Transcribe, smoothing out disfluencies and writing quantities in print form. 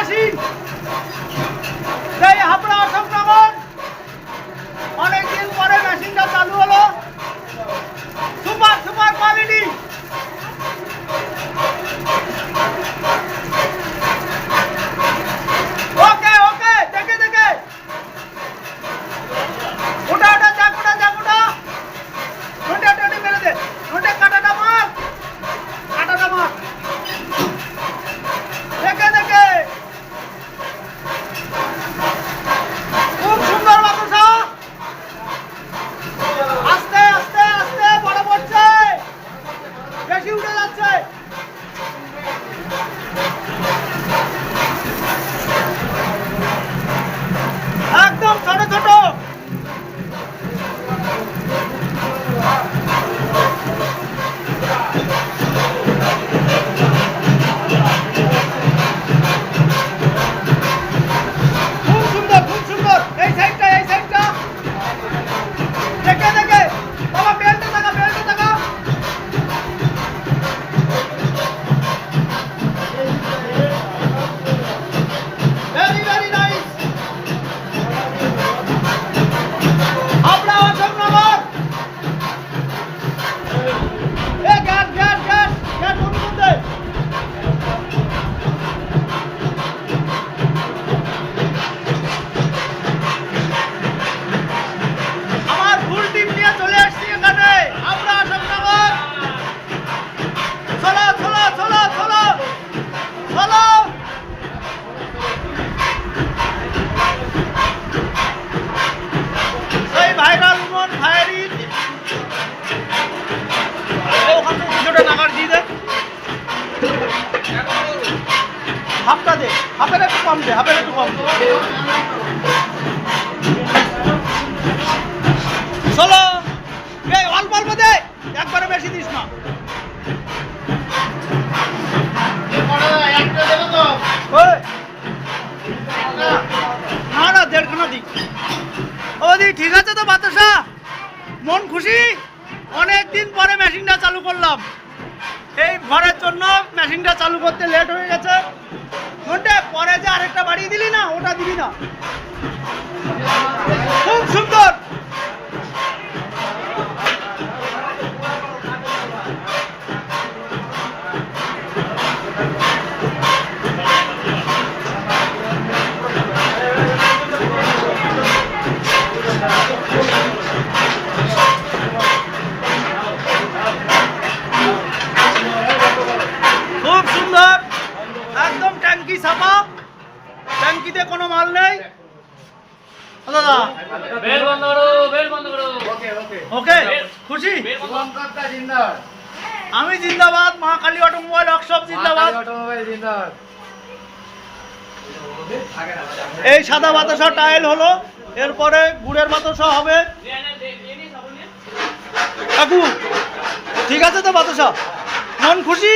Machine সেই হাবড়া অশোকনগর অনেকদিন পরে মেশিনটা চালু হলো। Super super quality. Okay okay দেখে দেখে ওটা ওটা যাক ওটা যাক ওটা নোটে টোটে মেরে দে। নোটে কাটাটা মার দেখে দেখে খুব সুন্দর বাতাসা। আস্তে আস্তে আস্তে বড় পড়ছে, বেশি উঠে যাচ্ছে। একদম ছোট ছোট। খুব সুন্দর খুব সুন্দর। এই সাইডটা দেখে দেখে বাবা বেলটা থাকা very very nice. Habra Ashoknagar এ গ্যাস গ্যাস গ্যাস গ্যাস বন্ধ করতে। আমার ফুল টিম নিয়ে চলে আসছি এখানে হাবড়া অশোকনগর। চলো চলো চলো চলো চলো। সেই ভাইরাল উমন ভাইরি ওখানে কিছুটা নাগার দিয়ে দে। হাফটা দে, হাফের একটু কম দে, হাফের একটু কম দে। চলো এই অল্প অল্প দে, একবারে বেশি দিস না। ওই, না না দেড়খানা দিক। ও দি ঠিক আছে তো বাতাসা? মন খুশি? অনেকদিন পরে মেশিনটা চালু করলাম। এই ঘরের জন্য মেশিনটা চালু করতে লেট হয়ে গেছে। ঘন্টে পরে যে আরেকটা বাড়িয়ে দিলি না, ওটা দিবি না। খুব সুন্দর। খুব সুন্দর একদম ট্যাঙ্কি ছাপা। ট্যাঙ্কিতে কোনো মাল নেই দাদা। বেল বন্ধ করো, বেল বন্ধ করো। ওকে খুশি? আমি জিন্দাবাদ। মা কালী অটোমোবাইল ওয়ার্কশপ জিন্দাবাদ। এই সাদা বাতাসা টাইল হলো, এরপরে গুড়ের বাতাসা হবে। কাকু ঠিক আছে তো বাতাসা? মন খুশি?